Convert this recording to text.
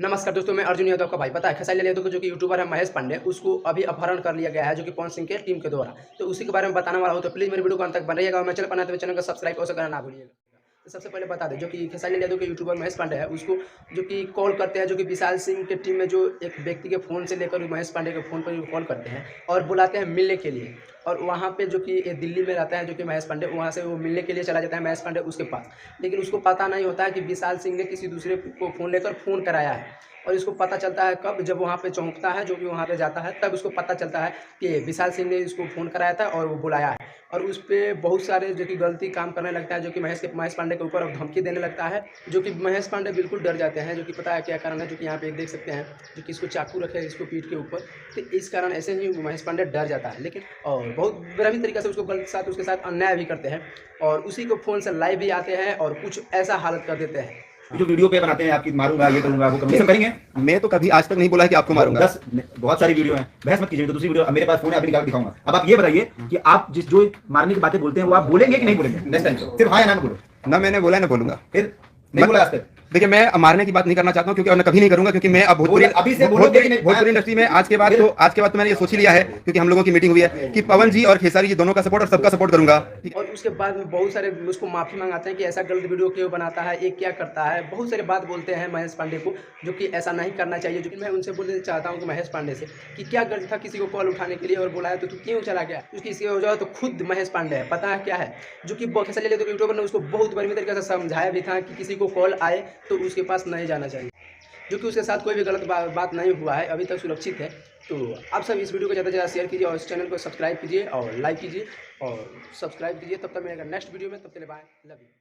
नमस्कार दोस्तों, मैं अर्जुन यादव का भाई। पता है खेसारी यादव का जो कि यूट्यूबर है महेश पांडे, उसको अभी अपहरण कर लिया गया है जो कि पवन सिंह के टीम के द्वारा। तो उसी के बारे में बताने वाला हूँ, तो प्लीज़ मेरे वीडियो को अंत तक बने रहिएगा और मैं चैनल पर नए हैं तो चैनल को सब्सक्राइब अवश्य करना ना भूलिएगा। तो सबसे पहले बता दें, जो कि खेसारी यादव के यूट्यूबर महेश पांडे है, उसको जो कि कॉल करते हैं, जो कि विशाल सिंह के टीम में जो एक व्यक्ति के फ़ोन से लेकर महेश पांडे के फ़ोन पर कॉल करते हैं और बुलाते हैं मिलने के लिए। और वहाँ पे जो कि दिल्ली में रहता है जो कि महेश पांडे, वहाँ से वो मिलने के लिए चला जाता है महेश पांडे उसके पास। लेकिन उसको पता नहीं होता है कि विशाल सिंह ने किसी दूसरे को फ़ोन लेकर फ़ोन कराया है। और इसको पता चलता है कब, जब वहाँ पे चौंकता है, जो भी वहाँ पे जाता है, तब उसको पता चलता है कि विशाल सिंह ने इसको फ़ोन कराया था और वो बुलाया है। और उस पे बहुत सारे जो कि गलती काम करने लगता है, जो कि महेश पांडे के ऊपर अब धमकी देने लगता है, जो कि महेश पांडे बिल्कुल डर जाते हैं। जो कि पता है क्या कारण है, जो कि यहाँ पे देख सकते हैं, जो कि इसको चाकू रखे है इसको पीठ के ऊपर। तो इस कारण ऐसे ही महेश पांडे डर जाता है। लेकिन और बहुत बेरहमी तरीके से उसको गलत साथ उसके साथ अन्याय भी करते हैं और उसी को फ़ोन से लाइव भी आते हैं और कुछ ऐसा हालत कर देते हैं। जो वीडियो पे बनाते हैं आपकी मारूंगा, ये करूंगा, वो करूंगा, ये सब करेंगे। मैं तो कभी आज तक नहीं बोला है कि आपको मारूंगा। 10 बहुत सारी वीडियो हैं, बहस मत कीजिए। तो दूसरी वीडियो मेरे पास फोन है, अभी निकाल के दिखाऊंगा। अब आप ये बताइए कि आप जिस जो मारने की बातें बोलते हैं वो आप बोलेंगे कि नहीं बोलेंगे नेक्स्ट टाइम से? सिर्फ हाँ या ना बोलो। ना मैंने बोला ना बोलूंगा। फिर नहीं बोला आज तक। देखिए, मैं मारने की बात नहीं करना चाहता हूं, क्योंकि और मैं कभी नहीं करूंगा, क्योंकि मैं अब भोजपुरी इंडस्ट्री में आज के बाद तो मैंने ये सोच ही लिया है, क्योंकि हम लोगों की मीटिंग हुई है कि पवन जी और खेसारी जी दोनों का सपोर्ट और सबका सपोर्ट करूंगा। और उसके बाद में बहुत सारे उसको माफ़ी मंगाते हैं कि ऐसा गलत वीडियो क्यों बनाता है, ये क्या करता है। बहुत सारे बात बोलते हैं महेश पांडे को, जो कि ऐसा नहीं करना चाहिए। जो कि मैं उनसे बोलना चाहता हूँ कि महेश पांडे से कि क्या गलती था किसी को कॉल उठाने के लिए और बुलाया तो तू क्यों चला गया। उसकी इसकी वजह तो खुद महेश पांडे है, पता है क्या है, जो कि खेसारी यादव के यूट्यूबर ने उसको बहुत बड़ी तरीके से समझाया भी था कि किसी को कॉल आए तो उसके पास नहीं जाना चाहिए। जो कि उसके साथ कोई भी गलत बात नहीं हुआ है, अभी तक सुरक्षित है। तो आप सब इस वीडियो को ज़्यादा से ज़्यादा शेयर कीजिए और इस चैनल को सब्सक्राइब कीजिए और लाइक कीजिए और सब्सक्राइब कीजिए। तब तक मिलेगा नेक्स्ट वीडियो में, तब तक बाय, लव यू।